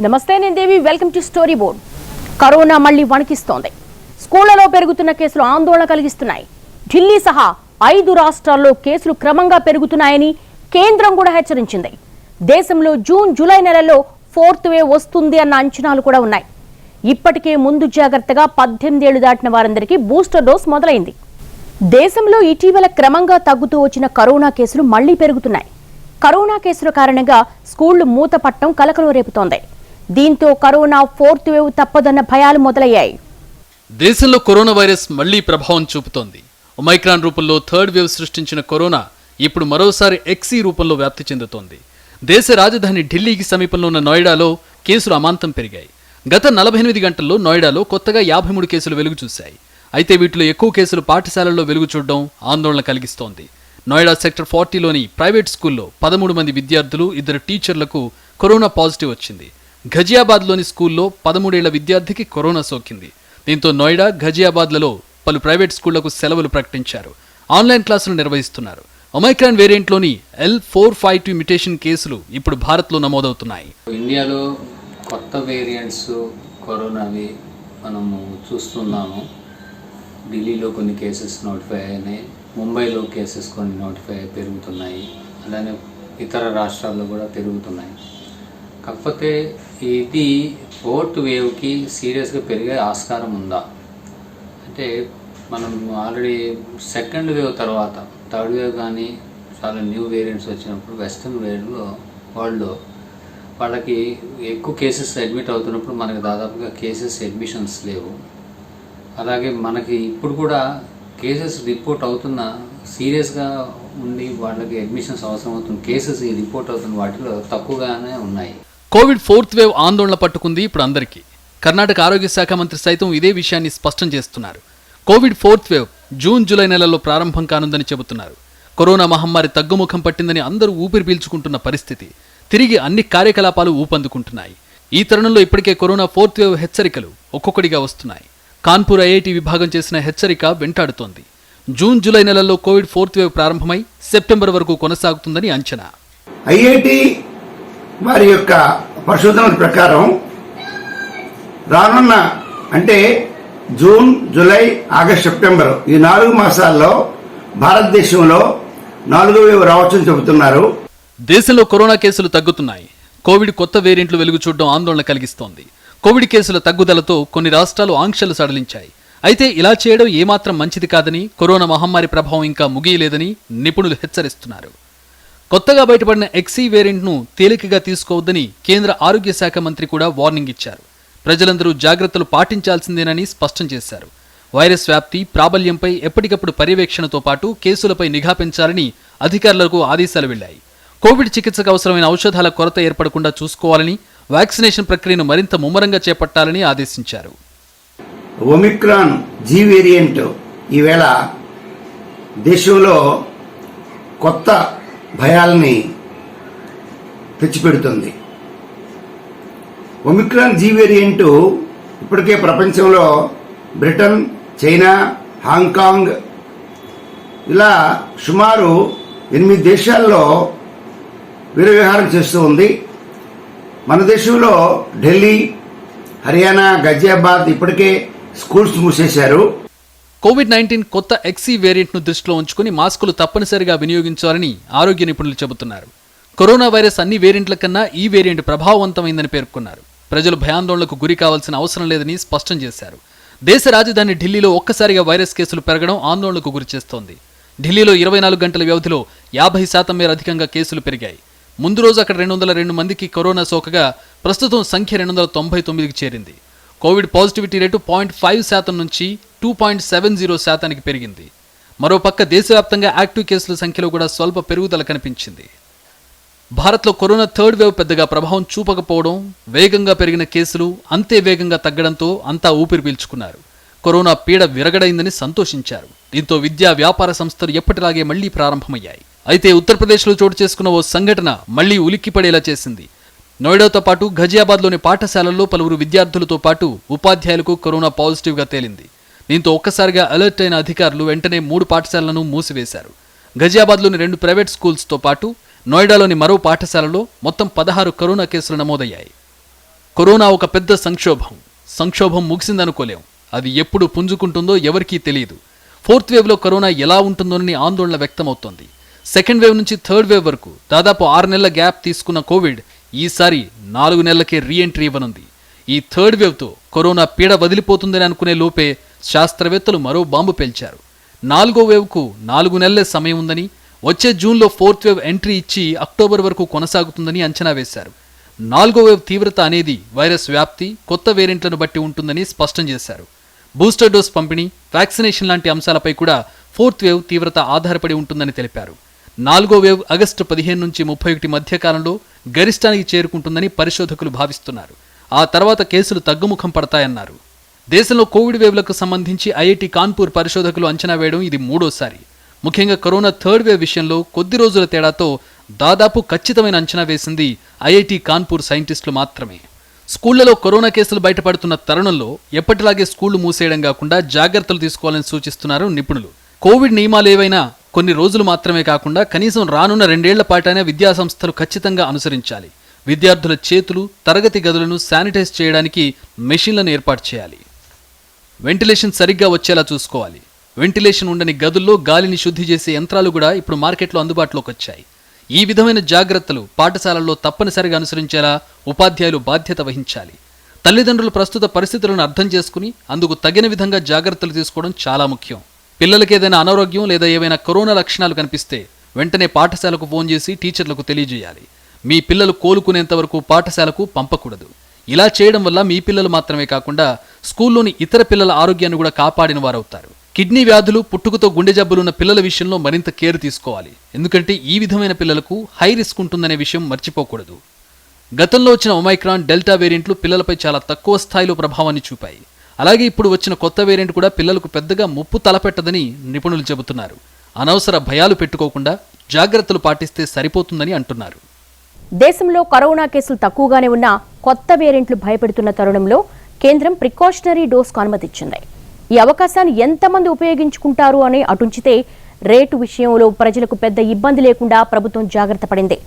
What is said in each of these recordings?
నమస్తే, నేను Devi. Welcome to story board. Corona మళ్లీ వణికిస్తోంది. స్కూళ్లలో పెరుగుతున్న కేసులు ఆందోళన కలిగిస్తున్నాయి. ఢిల్లీ సహా 5 రాష్ట్రాల్లో కేసులు క్రమంగా పెరుగుతున్నాయని కేంద్రం కూడా హెచ్చరించింది. దేశంలో జూన్ జూలై నెలల్లో 4th వేవ్ వస్తుంది అన్న అంచనాలు కూడా ఉన్నాయి. ఇప్పటికే ముందు జాగ్రత్తగా 18 ఏళ్లు దాటిన వారందరికీ బూస్టర్ డోస్ మొదలైంది. దేశంలో ఇటీవల క్రమంగా తగ్గుతూ వచ్చిన కరోనా కేసులు మళ్లీ పెరుగుతున్నాయి. కరోనా కేసుల కారణంగా స్కూళ్లు మూతపట్టడం కలకలం రేపుతోంది. దీంతో కరోనా 4th వేవ్ తప్పదన్న భయాలు మొదలయ్యాయి. దేశంలో కరోనా వైరస్ మళ్లీ ప్రభావం చూపుతోంది. ఒమైక్రాన్ రూపంలో 3rd వేవ్ సృష్టించిన కరోనా ఇప్పుడు మరోసారి XE రూపంలో వ్యాప్తి చెందుతోంది. దేశ రాజధాని ఢిల్లీకి సమీపంలో ఉన్న నోయిడాలో కేసులు అమాంతం పెరిగాయి. గత 48 గంటల్లో నోయిడాలో కొత్తగా 53 కేసులు వెలుగు చూశాయి. అయితే వీటిలో ఎక్కువ కేసులు పాఠశాలల్లో వెలుగు చూడడం ఆందోళన కలిగిస్తోంది. నోయిడా సెక్టర్ 40లోని ప్రైవేట్ స్కూల్లో 13 మంది విద్యార్థులు, 2 టీచర్లకు కరోనా పాజిటివ్ వచ్చింది. ఘజియాబాద్లోని స్కూల్లో 13 ఏళ్ల విద్యార్థికి కరోనా సోకింది. దీంతో నోయిడా, ఘజియాబాద్లలో పలు ప్రైవేట్ స్కూళ్లకు సెలవులు ప్రకటించారు. ఆన్లైన్ క్లాసులు నిర్వహిస్తున్నారు. ఒమైక్రాన్ వేరియంట్లోని L452 మ్యుటేషన్ కేసులు ఇప్పుడు భారత్లో నమోదవుతున్నాయి. ఇండియాలో కొత్త వేరియంట్స్ కరోనావి మనము చూస్తున్నాము. ఢిల్లీలో కొన్ని కేసెస్ నోటిఫై అయినాయి, ముంబైలో కేసెస్ కొన్ని నోటిఫై పెరుగుతున్నాయి, అలానే ఇతర రాష్ట్రాల్లో కూడా పెరుగుతున్నాయి. కాకపోతే ఇది 4th వేవ్కి సీరియస్గా పెరిగే ఆస్కారం ఉందా అంటే, మనం ఆల్రెడీ 2nd వేవ్ తర్వాత 3rd వేవ్ కానీ చాలా న్యూ వేరియంట్స్ వచ్చినప్పుడు వెస్ట్రన్ వరల్డ్లో వాళ్ళకి ఎక్కువ కేసెస్ అడ్మిట్ అవుతున్నప్పుడు మనకి దాదాపుగా కేసెస్ అడ్మిషన్స్ లేవు. అలాగే మనకి ఇప్పుడు కూడా కేసెస్ రిపోర్ట్ అవుతున్న సీరియస్గా ఉండి వాళ్ళకి అడ్మిషన్స్ అవసరం అవుతున్న కేసెస్ రిపోర్ట్ అవుతున్న వాటిలో తక్కువగానే ఉన్నాయి. కోవిడ్ 4th వేవ్ ఆందోళన పట్టుకుంది ఇప్పుడు అందరికీ. కర్ణాటక ఆరోగ్య శాఖ మంత్రి సైతం ఇదే విషయాన్ని స్పష్టం చేస్తున్నారు. Covid 4th wave June July నెలల్లో ప్రారంభం కానుందని చెబుతున్నారు. కరోనా మహమ్మారి తగ్గుముఖం పట్టిందని అందరూ ఊపిరి పీల్చుకుంటున్న పరిస్థితి. తిరిగి అన్ని కార్యకలాపాలు ఊపందుకుంటున్నాయి. ఈ తరుణంలో ఇప్పటికే కరోనా 4th వేవ్ హెచ్చరికలు ఒక్కొక్కటిగా వస్తున్నాయి. కాన్పూర్ IIT విభాగం చేసిన హెచ్చరిక వెంటాడుతోంది. జూన్ జూలై నెలల్లో కోవిడ్ 4th వేవ్ ప్రారంభమై సెప్టెంబర్ వరకు కొనసాగుతుందని అంచనా. IIT వారి యొక్క పరిశోధనల ప్రకారం రానున్న అంటే జూన్, జూలై, ఆగస్టు, సెప్టెంబర్ ఈ 4 మాసాల్లో భారతదేశంలో 4వ వేవ్ రావచ్చని చెబుతున్నారు. దేశంలో కరోనా కేసులు తగ్గుతున్నాయి. కోవిడ్ కొత్త వేరియంట్లు వెలుగు చూడడం ఆందోళన కలిగిస్తోంది. కోవిడ్ కేసుల తగ్గుదలతో కొన్ని రాష్ట్రాలు ఆంక్షలు సడలించాయి. అయితే ఇలా చేయడం ఏమాత్రం మంచిది కాదని, కరోనా మహమ్మారి ప్రభావం ఇంకా ముగియలేదని నిపుణులు హెచ్చరిస్తున్నారు. కొత్తగా బయటపడిన XE వేరియంట్ను తేలికగా తీసుకోవద్దని కేంద్ర ఆరోగ్య శాఖ మంత్రి కూడా వార్నింగ్ ఇచ్చారు. ప్రజలందరూ జాగ్రత్తలు పాటించాల్సిందేనని స్పష్టం చేశారు. వైరస్ వ్యాప్తి, ప్రాబల్యంపై ఎప్పటికప్పుడు పర్యవేక్షణతో పాటు కేసులపై నిఘా పెంచాలని అధికారులకు ఆదేశాలు వెళ్లాయి. కోవిడ్ చికిత్సకు అవసరమైన ఔషధాల కొరత ఏర్పడకుండా చూసుకోవాలని, వ్యాక్సినేషన్ ప్రక్రియను మరింత ముమ్మరంగా చేపట్టాలని ఆదేశించారు. ఒమిక్రాన్ G వేరియంట్ ఈవేళ దేశంలో కొత్త భయాల్ని తెచ్చిపెడుతుంది. ఒమిక్రాన్ G వేరియంట్ ఇప్పటికే ప్రపంచంలో బ్రిటన్, చైనా, హాంకాంగ్ ఇలా సుమారు 8 దేశాల్లో విరవిహారం చేస్తూ ఉంది. మన దేశంలో ఢిల్లీ, హర్యానా, గజియాబాద్ ఇప్పటికే స్కూల్స్ మూసేశారు. కోవిడ్-19 కొత్త XE వేరియంట్ను దృష్టిలో ఉంచుకుని మాస్కులు తప్పనిసరిగా వినియోగించాలని ఆరోగ్య నిపుణులు చెబుతున్నారు. కరోనా వైరస్ అన్ని వేరియంట్ల కన్నా ఈ వేరియంట్ ప్రభావవంతమైందని పేర్కొన్నారు. ప్రజలు భయాందోళనకు గురి కావాల్సిన అవసరం లేదని స్పష్టం చేశారు. దేశ రాజధాని ఢిల్లీలో ఒక్కసారిగా వైరస్ కేసులు పెరగడం ఆందోళనకు గురిచేస్తోంది. ఢిల్లీలో 24 గంటల వ్యవధిలో 50% మేర అధికంగా కేసులు పెరిగాయి. ముందు రోజు అక్కడ 202 మందికి కరోనా సోకగా ప్రస్తుతం సంఖ్య 299కి చేరింది. కోవిడ్ పాజిటివిటీ రేటు 0.5% నుంచి 2.70% పెరిగింది. మరోపక్క దేశవ్యాప్తంగా యాక్టివ్ కేసుల సంఖ్యలో కూడా స్వల్ప పెరుగుదల కనిపించింది. భారత్లో కరోనా 3rd వేవ్ పెద్దగా ప్రభావం చూపకపోవడం, వేగంగా పెరిగిన కేసులు అంతే వేగంగా తగ్గడంతో అంతా ఊపిరి పీల్చుకున్నారు. కరోనా పీడ విరగడైందని సంతోషించారు. దీంతో విద్యా, వ్యాపార సంస్థలు ఎప్పటిలాగే మళ్లీ ప్రారంభమయ్యాయి. అయితే ఉత్తరప్రదేశ్లో చోటు చేసుకున్న ఓ సంఘటన మళ్లీ ఉలిక్కిపడేలా చేసింది. నోయిడాతో పాటు ఘజియాబాద్లోని పాఠశాలల్లో పలువురు విద్యార్థులతో పాటు ఉపాధ్యాయులకు కరోనా పాజిటివ్గా తేలింది. దీంతో ఒక్కసారిగా అలర్ట్ అయిన అధికారులు వెంటనే 3 పాఠశాలలను మూసివేశారు. ఘజియాబాద్లోని 2 ప్రైవేట్ స్కూల్స్తో పాటు నోయిడాలోని మరో పాఠశాలలో మొత్తం 16 కరోనా కేసులు నమోదయ్యాయి. కరోనా ఒక పెద్ద సంక్షోభం ముగిసిందనుకోలేం. అది ఎప్పుడు పుంజుకుంటుందో ఎవరికీ తెలియదు. 4th వేవ్లో కరోనా ఎలా ఉంటుందోనని ఆందోళన వ్యక్తమవుతోంది. 2nd వేవ్ నుంచి 3rd వేవ్ వరకు దాదాపు 6 నెలల గ్యాప్ తీసుకున్న కోవిడ్ ఈసారి 4 నెలలకే రీఎంట్రీ ఇవ్వనుంది. ఈ 3rd వేవ్తో కరోనా పీడ వదిలిపోతుందని అనుకునే లోపే శాస్త్రవేత్తలు మరో బాంబు పేల్చారు. 4వ వేవ్కు 4 నెలలే సమయం ఉందని, వచ్చే జూన్లో 4th వేవ్ ఎంట్రీ ఇచ్చి అక్టోబర్ వరకు కొనసాగుతుందని అంచనా వేశారు. 4వ వేవ్ తీవ్రత అనేది వైరస్ వ్యాప్తి, కొత్త వేరియంట్లను బట్టి ఉంటుందని స్పష్టం చేశారు. బూస్టర్ డోస్ పంపిణీ, వ్యాక్సినేషన్ లాంటి అంశాలపై కూడా 4th వేవ్ తీవ్రత ఆధారపడి ఉంటుందని తెలిపారు. 4వ వేవ్ ఆగస్టు 15 నుంచి 31 మధ్య కాలంలో గరిష్టానికి చేరుకుంటుందని పరిశోధకులు భావిస్తున్నారు. ఆ తర్వాత కేసులు తగ్గుముఖం పడతాయన్నారు. దేశంలో కోవిడ్ వేవ్లకు సంబంధించి ఐఐటి కాన్పూర్ పరిశోధకులు అంచనా వేయడం ఇది 3వసారి. ముఖ్యంగా కరోనా 3rd వేవ్ విషయంలో కొద్ది రోజుల తేడాతో దాదాపు ఖచ్చితమైన అంచనా వేసింది ఐఐటి కాన్పూర్ సైంటిస్టులు మాత్రమే. స్కూళ్లలో కరోనా కేసులు బయటపడుతున్న తరుణంలో ఎప్పటిలాగే స్కూళ్లు మూసేయడం కాకుండా జాగ్రత్తలు తీసుకోవాలని సూచిస్తున్నారు నిపుణులు. కోవిడ్ నియమాలు ఏవైనా కొన్ని రోజులు మాత్రమే కాకుండా కనీసం రానున్న 2 ఏళ్ల పాటైనా విద్యాసంస్థలు ఖచ్చితంగా అనుసరించాలి. విద్యార్థుల చేతులు, తరగతి గదులను శానిటైజ్ చేయడానికి మెషిన్లను ఏర్పాటు చేయాలి. వెంటిలేషన్ సరిగ్గా వచ్చేలా చూసుకోవాలి. వెంటిలేషన్ ఉండని గదుల్లో గాలిని శుద్ధి చేసే యంత్రాలు కూడా ఇప్పుడు మార్కెట్లో అందుబాటులోకి వచ్చాయి. ఈ విధమైన జాగ్రత్తలు పాఠశాలల్లో తప్పనిసరిగా అనుసరించేలా ఉపాధ్యాయులు బాధ్యత వహించాలి. తల్లిదండ్రులు ప్రస్తుత పరిస్థితులను అర్థం చేసుకుని అందుకు తగిన విధంగా జాగ్రత్తలు తీసుకోవడం చాలా ముఖ్యం. పిల్లలకి ఏదైనా అనారోగ్యం లేదా ఏవైనా కరోనా లక్షణాలు కనిపిస్తే వెంటనే పాఠశాలకు ఫోన్ చేసి టీచర్లకు తెలియజేయాలి. మీ పిల్లలు కోలుకునేంత వరకు పాఠశాలకు పంపకూడదు. ఇలా చేయడం వల్ల మీ పిల్లలు మాత్రమే కాకుండా స్కూల్లోని ఇతర పిల్లల ఆరోగ్యాన్ని కూడా కాపాడిన వారవుతారు. కిడ్నీ వ్యాధులు, పుట్టుకతో గుండె జబ్బులున్న పిల్లల విషయంలో మరింత కేర్ తీసుకోవాలి. ఎందుకంటే ఈ విధమైన పిల్లలకు హై రిస్క్ ఉంటుందనే విషయం మర్చిపోకూడదు. గతంలో వచ్చిన ఒమైక్రాన్, డెల్టా వేరియంట్లు పిల్లలపై చాలా తక్కువ స్థాయిలో ప్రభావాన్ని చూపాయి. అలాగే ఇప్పుడు వచ్చిన కొత్త వేరియంట్ కూడా పిల్లలకు పెద్దగా ముప్పు తలపెట్టదని నిపుణులు చెబుతున్నారు. అనవసర భయాలు పెట్టుకోకుండా జాగ్రత్తలు పాటిస్తే సరిపోతుందని అంటున్నారు. దేశంలో కరోనా కేసులు తక్కువగానే ఉన్నా కొత్త వేరియంట్లు భయపెడుతున్న తరుణంలో కేంద్రం ప్రికాషనరీ డోస్కు అనుమతిచ్చింది. ఈ అవకాశాన్ని ఎంతమంది ఉపయోగించుకుంటారు అని అటుంచితే రేటు విషయంలో ప్రజలకు పెద్ద ఇబ్బంది లేకుండా ప్రభుత్వం జాగ్రత్త పడింది.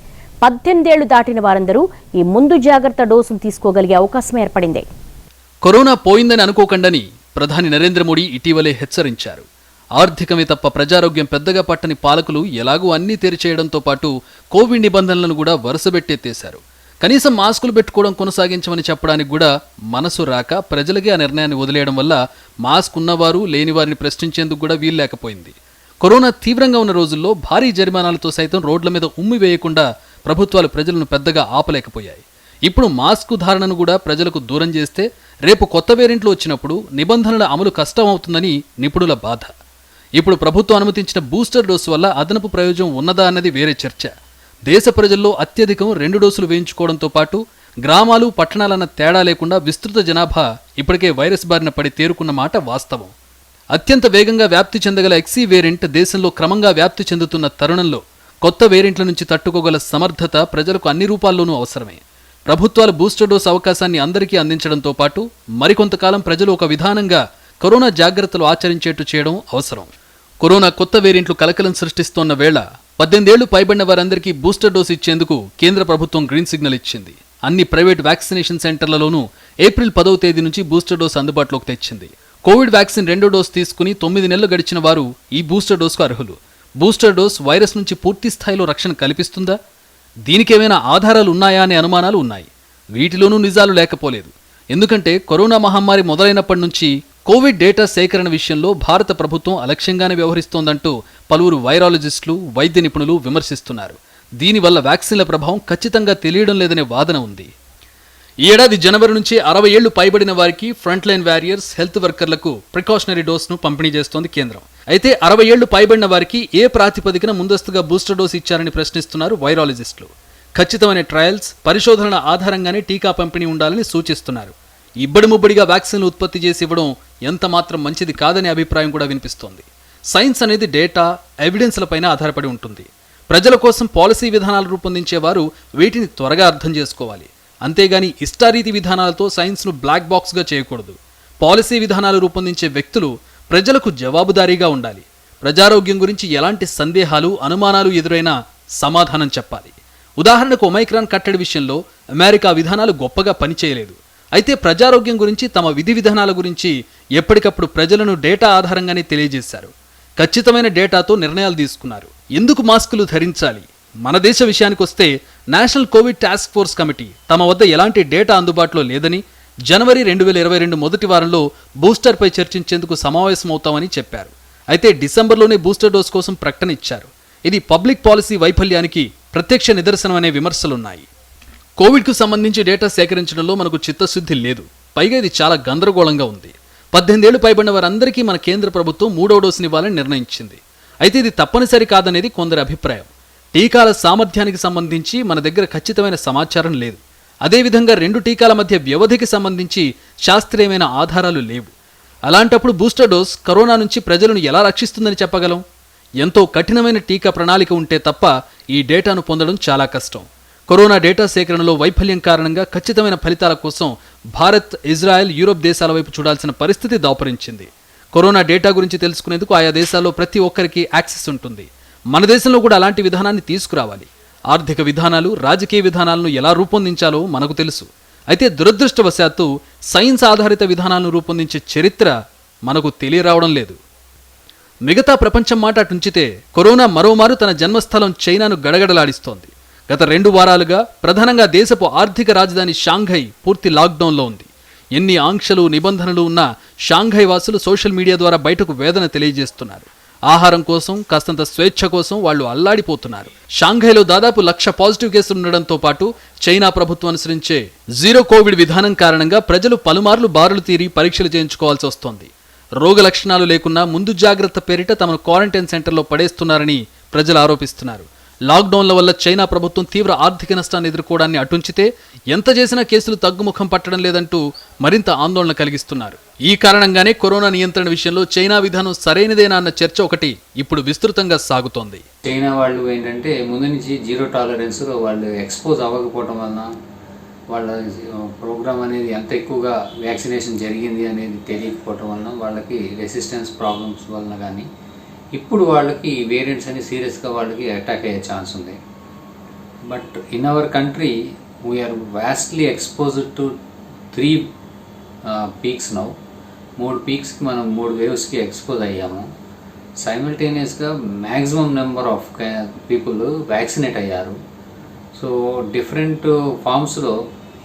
18 ఏళ్లు దాటిన వారందరూ ఈ ముందు జాగ్రత్త డోసులు తీసుకోగలిగే అవకాశం ఏర్పడింది. కరోనా పోయిందని అనుకోకండని ప్రధాని నరేంద్ర మోడీ ఇటీవలే హెచ్చరించారు. ఆర్థికమే తప్ప ప్రజారోగ్యం పెద్దగా పట్టని పాలకులు ఎలాగూ అన్నీ తెరిచేయడంతో పాటు కోవిడ్ నిబంధనలను కూడా వరుసబెట్టెత్తేశారు. కనీసం మాస్కులు పెట్టుకోవడం కొనసాగించమని చెప్పడానికి కూడా మనసు రాక ప్రజలకే ఆ నిర్ణయాన్ని వదిలేయడం వల్ల మాస్క్ ఉన్నవారు లేని వారిని ప్రశ్నించేందుకు కూడా వీలు లేకపోయింది. కరోనా తీవ్రంగా ఉన్న రోజుల్లో భారీ జరిమానాలతో సైతం రోడ్ల మీద ఉమ్మి వేయకుండా ప్రభుత్వాలు ప్రజలను పెద్దగా ఆపలేకపోయాయి. ఇప్పుడు మాస్క్ ధారణను కూడా ప్రజలకు దూరం చేస్తే రేపు కొత్త వేరియంట్లు వచ్చినప్పుడు నిబంధనల అమలు కష్టం అవుతుందని నిపుణుల బాధ. ఇప్పుడు ప్రభుత్వం అనుమతించిన బూస్టర్ డోసు వల్ల అదనపు ప్రయోజనం ఉన్నదా అన్నది వేరే చర్చ. దేశ ప్రజల్లో అత్యధికం 2 డోసులు వేయించుకోవడంతో పాటు గ్రామాలు, పట్టణాలన్న తేడా లేకుండా విస్తృత జనాభా ఇప్పటికే వైరస్ బారిన పడి తేరుకున్న మాట వాస్తవం. అత్యంత వేగంగా వ్యాప్తి చెందగల ఎక్సీ వేరియంట్ దేశంలో క్రమంగా వ్యాప్తి చెందుతున్న తరుణంలో కొత్త వేరియంట్ల నుంచి తట్టుకోగల సమర్థత ప్రజలకు అన్ని రూపాల్లోనూ అవసరమే. ప్రభుత్వాలు బూస్టర్ డోస్ అవకాశాన్ని అందరికీ అందించడంతో పాటు మరికొంతకాలం ప్రజలు ఒక విధానంగా కరోనా జాగ్రత్తలు ఆచరించేట్టు చేయడం అవసరం. కరోనా కొత్త వేరియంట్లు కలకలం సృష్టిస్తోన్న వేళ 18 ఏళ్లు పైబడిన వారందరికీ బూస్టర్ డోస్ ఇచ్చేందుకు కేంద్ర ప్రభుత్వం గ్రీన్ సిగ్నల్ ఇచ్చింది. అన్ని ప్రైవేట్ వ్యాక్సినేషన్ సెంటర్లలోనూ ఏప్రిల్ 10వ తేదీ నుంచి బూస్టర్ డోస్ అందుబాటులోకి తెచ్చింది. కోవిడ్ వ్యాక్సిన్ 2వ డోస్ తీసుకుని 9 నెలలు గడిచిన వారు ఈ బూస్టర్ డోస్కు అర్హులు. బూస్టర్ డోస్ వైరస్ నుంచి పూర్తి స్థాయిలో రక్షణ కల్పిస్తుందా? దీనికేమైనా ఆధారాలు ఉన్నాయా అనే అనుమానాలు ఉన్నాయి. వీటిలోనూ నిజాలు లేకపోలేదు. ఎందుకంటే కరోనా మహమ్మారి మొదలైనప్పటి నుంచి కోవిడ్ డేటా సేకరణ విషయంలో భారత ప్రభుత్వం అలక్ష్యంగానే వ్యవహరిస్తోందంటూ పలువురు వైరాలజిస్టులు, వైద్య నిపుణులు విమర్శిస్తున్నారు. దీనివల్ల వ్యాక్సిన్ల ప్రభావం ఖచ్చితంగా తెలియడం లేదనే వాదన ఉంది. ఈ ఏడాది జనవరి నుంచి 60 ఏళ్లు పైబడిన వారికి, ఫ్రంట్ లైన్ వారియర్స్, హెల్త్ వర్కర్లకు ప్రికాషనరీ డోస్ను పంపిణీ చేస్తోంది కేంద్రం. అయితే 60 ఏళ్లు పైబడిన వారికి ఏ ప్రాతిపదికన ముందస్తుగా బూస్టర్ డోస్ ఇచ్చారని ప్రశ్నిస్తున్నారు వైరాలజిస్టులు. ఖచ్చితమైన ట్రయల్స్, పరిశోధనల ఆధారంగానే టీకా పంపిణీ ఉండాలని సూచిస్తున్నారు. ఇబ్బడి ముబ్బడిగా వ్యాక్సిన్లు ఉత్పత్తి చేసి ఇవ్వడం ఎంత మాత్రం మంచిది కాదనే అభిప్రాయం కూడా వినిపిస్తోంది. సైన్స్ అనేది డేటా, ఎవిడెన్స్లపైన ఆధారపడి ఉంటుంది. ప్రజల కోసం పాలసీ విధానాలు రూపొందించేవారు వీటిని త్వరగా అర్థం చేసుకోవాలి. అంతేగాని ఇష్టారీతి విధానాలతో సైన్స్ను బ్లాక్ బాక్స్గా చేయకూడదు. పాలసీ విధానాలు రూపొందించే వ్యక్తులు ప్రజలకు జవాబుదారీగా ఉండాలి. ప్రజారోగ్యం గురించి ఎలాంటి సందేహాలు, అనుమానాలు ఎదురైనా సమాధానం చెప్పాలి. ఉదాహరణకు ఒమైక్రాన్ కట్టడి విషయంలో అమెరికా విధానాలు గొప్పగా పనిచేయలేదు. అయితే ప్రజారోగ్యం గురించి తమ విధి విధానాల గురించి ఎప్పటికప్పుడు ప్రజలను డేటా ఆధారంగానే తెలియజేశారు. ఖచ్చితమైన డేటాతో నిర్ణయాలు తీసుకున్నారు. ఎందుకు మాస్కులు ధరించాలి? మన దేశ విషయానికి వస్తే national Covid task force committee తమ వద్ద ఎలాంటి డేటా అందుబాటులో లేదని, జనవరి 2022 మొదటి వారంలో బూస్టర్పై చర్చించేందుకు సమావేశమవుతామని చెప్పారు. అయితే డిసెంబర్లోనే బూస్టర్ డోస్ కోసం ప్రకటన ఇచ్చారు. ఇది పబ్లిక్ పాలసీ వైఫల్యానికి ప్రత్యక్ష నిదర్శనం అనే విమర్శలున్నాయి. కోవిడ్కు సంబంధించి డేటా సేకరించడంలో మనకు చిత్తశుద్ధి లేదు. పైగా ఇది చాలా గందరగోళంగా ఉంది. 18 ఏళ్లు పైబడిన వారందరికీ మన కేంద్ర ప్రభుత్వం 3వ డోసునివ్వాలని నిర్ణయించింది. అయితే ఇది తప్పనిసరి కాదనేది కొందరి అభిప్రాయం. టీకాల సామర్థ్యానికి సంబంధించి మన దగ్గర ఖచ్చితమైన సమాచారం లేదు. అదేవిధంగా 2 టీకాల మధ్య వ్యవధికి సంబంధించి శాస్త్రీయమైన ఆధారాలు లేవు. అలాంటప్పుడు బూస్టర్ డోస్ కరోనా నుంచి ప్రజలను ఎలా రక్షిస్తుందని చెప్పగలం? ఎంతో కఠినమైన టీకా ప్రణాళిక ఉంటే తప్ప ఈ డేటాను పొందడం చాలా కష్టం. కరోనా డేటా సేకరణలో వైఫల్యం కారణంగా ఖచ్చితమైన ఫలితాల కోసం భారత్, ఇజ్రాయెల్, యూరోప్ దేశాల వైపు చూడాల్సిన పరిస్థితి దాపురించింది. కరోనా డేటా గురించి తెలుసుకునేందుకు ఆయా దేశాల్లో ప్రతి ఒక్కరికి యాక్సెస్ ఉంటుంది. మన దేశంలో కూడా అలాంటి విధానాన్ని తీసుకురావాలి. ఆర్థిక విధానాలు, రాజకీయ విధానాలను ఎలా రూపొందించాలో మనకు తెలుసు. అయితే దురదృష్టవశాత్తు సైన్స్ ఆధారిత విధానాలను రూపొందించే చరిత్ర మనకు తెలియరావడం లేదు. మిగతా ప్రపంచం మాట అటుంచితే కరోనా మరోమారు తన జన్మస్థలం చైనాను గడగడలాడిస్తోంది. గత 2 వారాలుగా ప్రధానంగా దేశపు ఆర్థిక రాజధాని షాంఘై పూర్తి లాక్డౌన్లో ఉంది. ఎన్ని ఆంక్షలు, నిబంధనలు ఉన్నా షాంఘై వాసులు సోషల్ మీడియా ద్వారా బయటకు వేదన తెలియజేస్తున్నారు. ఆహారం కోసం, కాస్తంత స్వేచ్ఛ కోసం వాళ్ళు అల్లాడిపోతున్నారు. షాంఘైలో దాదాపు 1,00,000 పాజిటివ్ కేసులు ఉండడంతో పాటు చైనా ప్రభుత్వం అనుసరించే జీరో కోవిడ్ విధానం కారణంగా ప్రజలు పలుమార్లు బారులు తీరి పరీక్షలు చేయించుకోవాల్సి వస్తోంది. రోగ లక్షణాలు లేకున్నా ముందు జాగ్రత్త పేరిట తమను క్వారంటైన్ సెంటర్లో పడేస్తున్నారని ప్రజలు ఆరోపిస్తున్నారు. లాక్డౌన్ల వల్ల చైనా ప్రభుత్వం తీవ్ర ఆర్థిక నష్టాన్ని ఎదుర్కోవడాన్ని అటుంచితే ఎంత చేసినా కేసులు తగ్గుముఖం పట్టడం లేదంటూ మరింత ఆందోళన కలిగిస్తున్నారు. ఈ కారణంగానే కరోనా నియంత్రణ విషయంలో చైనా విధానం సరైనదేనా అన్న చర్చ ఒకటి ఇప్పుడు విస్తృతంగా సాగుతోంది. చైనా వాళ్ళు ఏంటంటే ముందు నుంచి జీరో టాలరెన్స్ వాళ్ళు ఎక్స్పోజ్ అవ్వకపోవడం వలన వాళ్ళ ప్రోగ్రామ్ అనేది ఎంత ఎక్కువగా వ్యాక్సినేషన్ జరిగింది అనేది తెలియకపోవడం వలన వాళ్ళకి రెసిస్టెన్స్ ప్రాబ్లమ్స్ వలన కానీ ఇప్పుడు వాళ్ళకి ఈ వేరియంట్స్ అని సీరియస్గా వాళ్ళకి అటాక్ అయ్యే ఛాన్స్ ఉంది. But in our country we are vastly exposed to 3 peaks now. 3 పీక్స్కి మనం 3 వేవ్స్కి ఎక్స్పోజ్ అయ్యాము. సైమల్టేనియస్గా maximum number of people vaccinate అయ్యారు. సో డిఫరెంట్ ఫామ్స్లో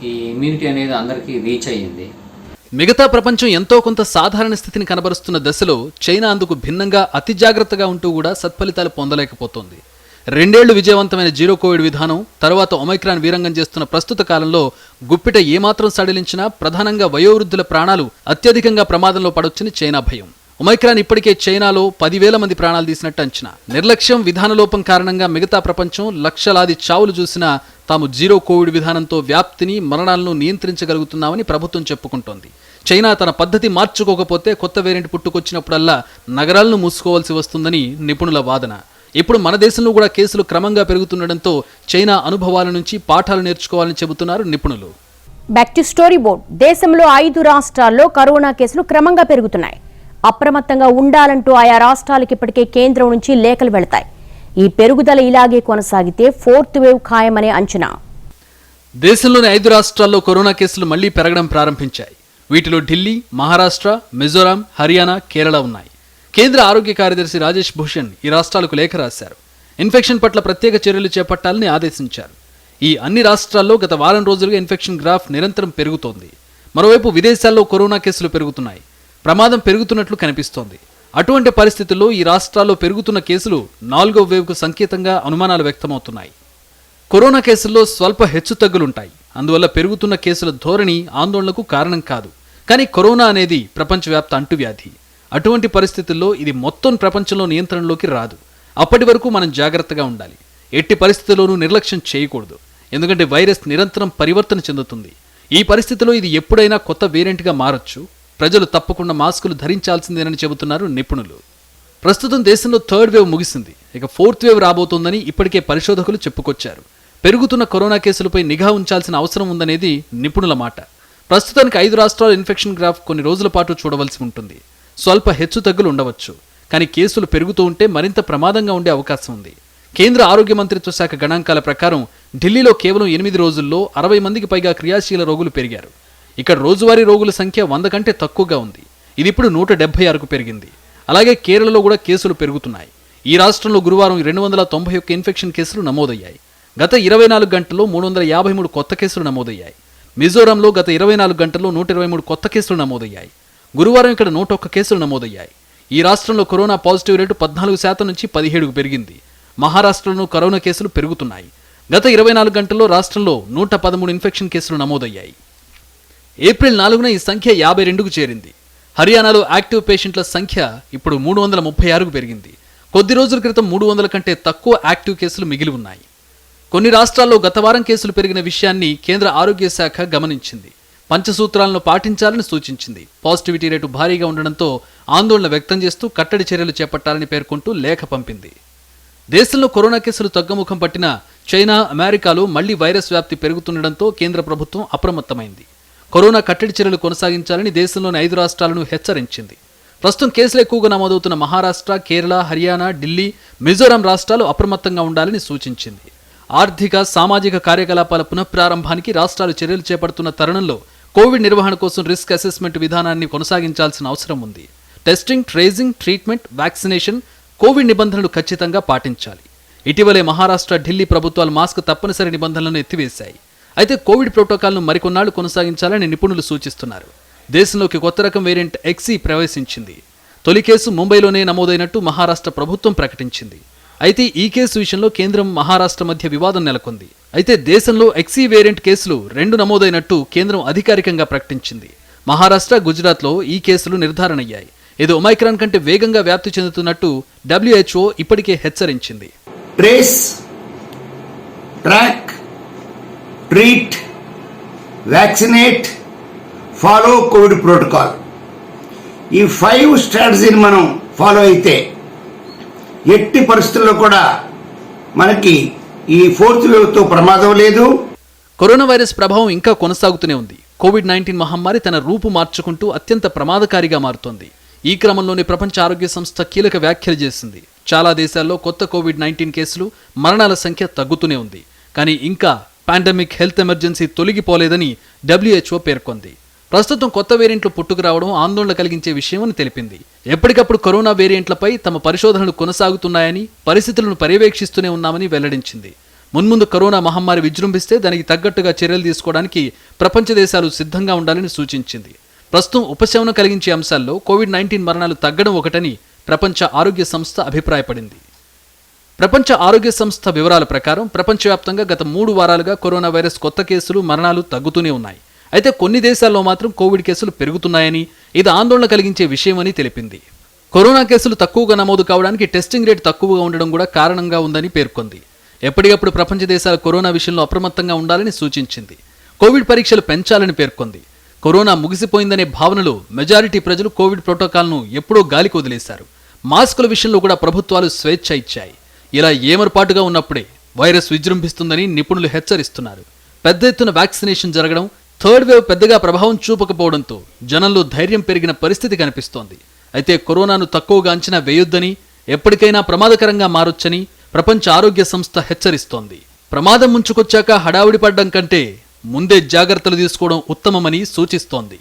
ఈ ఇమ్యూనిటీ అనేది అందరికీ రీచ్ అయ్యింది. మిగతా ప్రపంచం ఎంతో కొంత సాధారణ స్థితిని కనబరుస్తున్న దశలో చైనా అందుకు భిన్నంగా అతి జాగ్రత్తగా ఉంటూ కూడా సత్ఫలితాలు పొందలేకపోతోంది. 2 ఏళ్లు విజయవంతమైన జీరో కోవిడ్ విధానం తర్వాత ఒమైక్రాన్ వీరంగం చేస్తున్న ప్రస్తుత కాలంలో గుప్పిట ఏమాత్రం సడిలించినా ప్రధానంగా వయోవృద్ధుల ప్రాణాలు అత్యధికంగా ప్రమాదంలో పడొచ్చని చైనా భయం. ఒమైక్రాన్ ఇప్పటికే చైనాలో 10,000 మంది ప్రాణాలు తీసినట్టు అంచనా. నిర్లక్ష్యం, విధానలోపం కారణంగా మిగతా ప్రపంచం లక్షలాది చావులు చూసినా తాము జీరో కోవిడ్ విధానంతో వ్యాప్తిని, మరణాలను నియంత్రించగలుగుతున్నామని ప్రభుత్వం చెప్పుకుంటోంది. చైనా తన పద్ధతి మార్చుకోకపోతే కొత్త వేరియంట్ పుట్టుకొచ్చినప్పుడల్లా నగరాలను మూసుకోవాల్సి వస్తుందని నిపుణుల వాదన. ఇప్పుడు మన దేశంలో కూడా కేసులు క్రమంగా పెరుగుతుండటంతో చైనా అనుభవాల నుంచి పాఠాలు నేర్చుకోవాలని చెబుతున్నారు నిపుణులు. Back to story board. దేశంలో 5 రాష్ట్రాల్లో కరోనా కేసులు క్రమంగా పెరుగుతున్నాయి. అప్రమత్తంగా ఉండాలంటూ ఆయా రాష్ట్రాలకు ఇప్పటికే కేంద్రం నుంచి లేఖలు వెళతాయి. ఈ పెరుగుదల ఇలాగే కొనసాగితే 4th వేవ్ ఖాయమనే అంచనా. దేశంలోని 5 రాష్ట్రాల్లో కరోనా కేసులు మళ్లీ పెరగడం ప్రారంభించాయి. వీటిలో ఢిల్లీ, మహారాష్ట్ర, మిజోరాం, హర్యానా, కేరళ ఉన్నాయి. కేంద్ర ఆరోగ్య కార్యదర్శి రాజేష్ భూషణ్ ఈ రాష్ట్రాలకు లేఖ రాశారు. ఇన్ఫెక్షన్ పట్ల ప్రత్యేక చర్యలు చేపట్టాలని ఆదేశించారు. ఈ అన్ని రాష్ట్రాల్లో గత వారం రోజులుగా ఇన్ఫెక్షన్ గ్రాఫ్ నిరంతరం పెరుగుతోంది. మరోవైపు విదేశాల్లో కరోనా కేసులు పెరుగుతున్నాయి. ప్రమాదం పెరుగుతున్నట్లు కనిపిస్తోంది. అటువంటి పరిస్థితుల్లో ఈ రాష్ట్రాల్లో పెరుగుతున్న కేసులు 4వ వేవ్కు సంకేతంగా అనుమానాలు వ్యక్తమవుతున్నాయి. కరోనా కేసుల్లో స్వల్ప హెచ్చుతగ్గులుంటాయి. అందువల్ల పెరుగుతున్న కేసుల ధోరణి ఆందోళనకు కారణం కాదు. కానీ కరోనా అనేది ప్రపంచవ్యాప్త అంటువ్యాధి. అటువంటి పరిస్థితుల్లో ఇది మొత్తం ప్రపంచంలో నియంత్రణలోకి రాదు. అప్పటి వరకు మనం జాగ్రత్తగా ఉండాలి. ఎట్టి పరిస్థితుల్లోనూ నిర్లక్ష్యం చేయకూడదు. ఎందుకంటే వైరస్ నిరంతరం పరివర్తన చెందుతుంది. ఈ పరిస్థితిలో ఇది ఎప్పుడైనా కొత్త వేరియంట్గా మారొచ్చు. ప్రజలు తప్పకుండా మాస్కులు ధరించాల్సిందేనని చెబుతున్నారు నిపుణులు. ప్రస్తుతం దేశంలో 3rd వేవ్ ముగిసింది. ఇక 4th వేవ్ రాబోతోందని ఇప్పటికే పరిశోధకులు చెప్పుకొచ్చారు. పెరుగుతున్న కరోనా కేసులపై నిఘా ఉంచాల్సిన అవసరం ఉందనేది నిపుణుల మాట. ప్రస్తుతానికి 5 రాష్ట్రాల ఇన్ఫెక్షన్ గ్రాఫ్ కొన్ని రోజుల పాటు చూడవలసి ఉంటుంది. స్వల్ప హెచ్చుతగ్గులు ఉండవచ్చు. కానీ కేసులు పెరుగుతూ ఉంటే మరింత ప్రమాదంగా ఉండే అవకాశం ఉంది. కేంద్ర ఆరోగ్య మంత్రిత్వ శాఖ గణాంకాల ప్రకారం ఢిల్లీలో కేవలం 8 రోజుల్లో 60 మందికి పైగా క్రియాశీల రోగులు పెరిగారు. ఇక్కడ రోజువారీ రోగుల సంఖ్య 100 కంటే తక్కువగా ఉంది. ఇది ఇప్పుడు 176కు పెరిగింది. అలాగే కేరళలో కూడా కేసులు పెరుగుతున్నాయి. ఈ రాష్ట్రంలో గురువారం 291 ఇన్ఫెక్షన్ కేసులు నమోదయ్యాయి. గత 24 గంటల్లో 353 కొత్త కేసులు నమోదయ్యాయి. మిజోరంలో గత 24 గంటల్లో 123 కొత్త కేసులు నమోదయ్యాయి. గురువారం ఇక్కడ 101 కేసులు నమోదయ్యాయి. ఈ రాష్ట్రంలో కరోనా పాజిటివ్ రేటు 14% నుంచి 17కు పెరిగింది. మహారాష్ట్రలోనూ కరోనా కేసులు పెరుగుతున్నాయి. గత 24 గంటల్లో రాష్ట్రంలో 113 ఇన్ఫెక్షన్ కేసులు నమోదయ్యాయి. ఏప్రిల్ 4న ఈ సంఖ్య 52కు చేరింది. హర్యానాలో యాక్టివ్ పేషెంట్ల సంఖ్య ఇప్పుడు 336కు పెరిగింది. కొద్ది రోజుల క్రితం 300 కంటే తక్కువ యాక్టివ్ కేసులు మిగిలి ఉన్నాయి. కొన్ని రాష్ట్రాల్లో గత వారం కేసులు పెరిగిన విషయాన్ని కేంద్ర ఆరోగ్య శాఖ గమనించింది. పంచసూత్రాలను పాటించాలని సూచించింది. పాజిటివిటీ రేటు భారీగా ఉండడంతో ఆందోళన వ్యక్తం చేస్తూ కట్టడి చర్యలు చేపట్టాలని పేర్కొంటూ లేఖ పంపింది. దేశంలో కరోనా కేసులు తగ్గుముఖం పట్టిన చైనా, అమెరికాలో మళ్లీ వైరస్ వ్యాప్తి పెరుగుతుండటంతో కేంద్ర ప్రభుత్వం అప్రమత్తమైంది. కరోనా కట్టడి చర్యలు కొనసాగించాలని దేశంలోని 5 రాష్ట్రాలను హెచ్చరించింది. ప్రస్తుతం కేసులు ఎక్కువగా నమోదవుతున్న మహారాష్ట్ర, కేరళ, హర్యానా, ఢిల్లీ, మిజోరాం రాష్ట్రాలు అప్రమత్తంగా ఉండాలని సూచించింది. ఆర్థిక, సామాజిక కార్యకలాపాల పునఃప్రారంభానికి రాష్ట్రాలు చర్యలు చేపడుతున్న తరుణంలో కోవిడ్ నిర్వహణ కోసం రిస్క్ అసెస్మెంట్ విధానాన్ని కొనసాగించాల్సిన అవసరం ఉంది. Testing, tracing, treatment, vaccination, Covid నిబంధనలు ఖచ్చితంగా పాటించాలి. ఇటీవలే మహారాష్ట్ర, ఢిల్లీ ప్రభుత్వాలు మాస్క్ తప్పనిసరి నిబంధనలను ఎత్తివేశాయి. అయితే కోవిడ్ ప్రోటోకాల్ను మరికొన్నాళ్లు కొనసాగించాలని నిపుణులు సూచిస్తున్నారు. దేశంలోకి కొత్త రకం వేరియంట్ XE ప్రవేశించింది. తొలి కేసు ముంబైలోనే నమోదైనట్టు మహారాష్ట్ర ప్రభుత్వం ప్రకటించింది. అయితే ఈ కేసు విషయంలో కేంద్రం, మహారాష్ట్ర మధ్య వివాదం నెలకొంది. అయితే దేశంలో XE వేరియంట్ కేసులు 2 నమోదైనట్టు కేంద్రం అధికారికంగా ప్రకటించింది. మహారాష్ట్ర, గుజరాత్లో ఈ కేసులు నిర్ధారణయ్యాయి. ఇది ఒమైక్రాన్ కంటే వేగంగా వ్యాప్తి చెందుతున్నట్టు WHO ఇప్పటికే హెచ్చరించింది. Trace, track, treat, vaccinate, follow Covid protocol. ఈ 5 స్ట్రాటజీని మనం ఫాలో అయితే ఎట్టి పరిస్థితుల్లో కూడా మనకి ఈ 4th వేవ్తో ప్రమాదం లేదు. కరోనా వైరస్ ప్రభావం ఇంకా కొనసాగుతూనే ఉంది. కోవిడ్-19 మహమ్మారి తన రూపు మార్చుకుంటూ అత్యంత ప్రమాదకారిగా మారుతోంది. ఈ క్రమంలోనే ప్రపంచ ఆరోగ్య సంస్థ కీలక వ్యాఖ్యలు చేసింది. చాలా దేశాల్లో కొత్త కోవిడ్-19 కేసులు, మరణాల సంఖ్య తగ్గుతూనే ఉంది. కానీ ఇంకా పాండమిక్ హెల్త్ ఎమర్జెన్సీ తొలగిపోలేదని WHO పేర్కొంది. ప్రస్తుతం కొత్త వేరియంట్లు పుట్టుకురావడం ఆందోళన కలిగించే విషయమని తెలిపింది. ఎప్పటికప్పుడు కరోనా వేరియంట్లపై తమ పరిశోధనలు కొనసాగుతున్నాయని, పరిస్థితులను పర్యవేక్షిస్తూనే ఉన్నామని వెల్లడించింది. మున్ముందు కరోనా మహమ్మారి విజృంభిస్తే దానికి తగ్గట్టుగా చర్యలు తీసుకోవడానికి ప్రపంచ దేశాలు సిద్ధంగా ఉండాలని సూచించింది. ప్రస్తుతం ఉపశమనం కలిగించే అంశాల్లో కోవిడ్-19 మరణాలు తగ్గడం ఒకటని ప్రపంచ ఆరోగ్య సంస్థ అభిప్రాయపడింది. ప్రపంచ ఆరోగ్య సంస్థ వివరాల ప్రకారం ప్రపంచవ్యాప్తంగా గత 3 వారాలుగా కరోనా వైరస్ కొత్త కేసులు, మరణాలు తగ్గుతూనే ఉన్నాయి. అయితే కొన్ని దేశాల్లో మాత్రం కోవిడ్ కేసులు పెరుగుతున్నాయని, ఇది ఆందోళన కలిగించే విషయమని తెలిపింది. కరోనా కేసులు తక్కువగా నమోదు కావడానికి టెస్టింగ్ రేట్ తక్కువగా ఉండడం కూడా కారణంగా ఉందని పేర్కొంది. ఎప్పటికప్పుడు ప్రపంచ దేశాలు కరోనా విషయంలో అప్రమత్తంగా ఉండాలని సూచించింది. కోవిడ్ పరీక్షలు పెంచాలని పేర్కొంది. కరోనా ముగిసిపోయిందనే భావనలో మెజారిటీ ప్రజలు కోవిడ్ ప్రోటోకాల్ను ఎప్పుడో గాలికి వదిలేశారు. మాస్కుల విషయంలో కూడా ప్రభుత్వాలు స్వేచ్ఛ ఇచ్చాయి. ఇలా ఏమరపాటుగా ఉన్నప్పుడే వైరస్ విజృంభిస్తుందని నిపుణులు హెచ్చరిస్తున్నారు. పెద్ద ఎత్తున వ్యాక్సినేషన్ జరగడం, 3rd వేవ్ పెద్దగా ప్రభావం చూపకపోవడంతో జనంలో ధైర్యం పెరిగిన పరిస్థితి కనిపిస్తోంది. అయితే కరోనాను తక్కువగా అంచనా వేయొద్దని, ఎప్పటికైనా ప్రమాదకరంగా మారొచ్చని ప్రపంచ ఆరోగ్య సంస్థ హెచ్చరిస్తోంది. ప్రమాదం ముంచుకొచ్చాక హడావుడి పడ్డం కంటే ముందే జాగ్రత్తలు తీసుకోవడం ఉత్తమమని సూచిస్తోంది.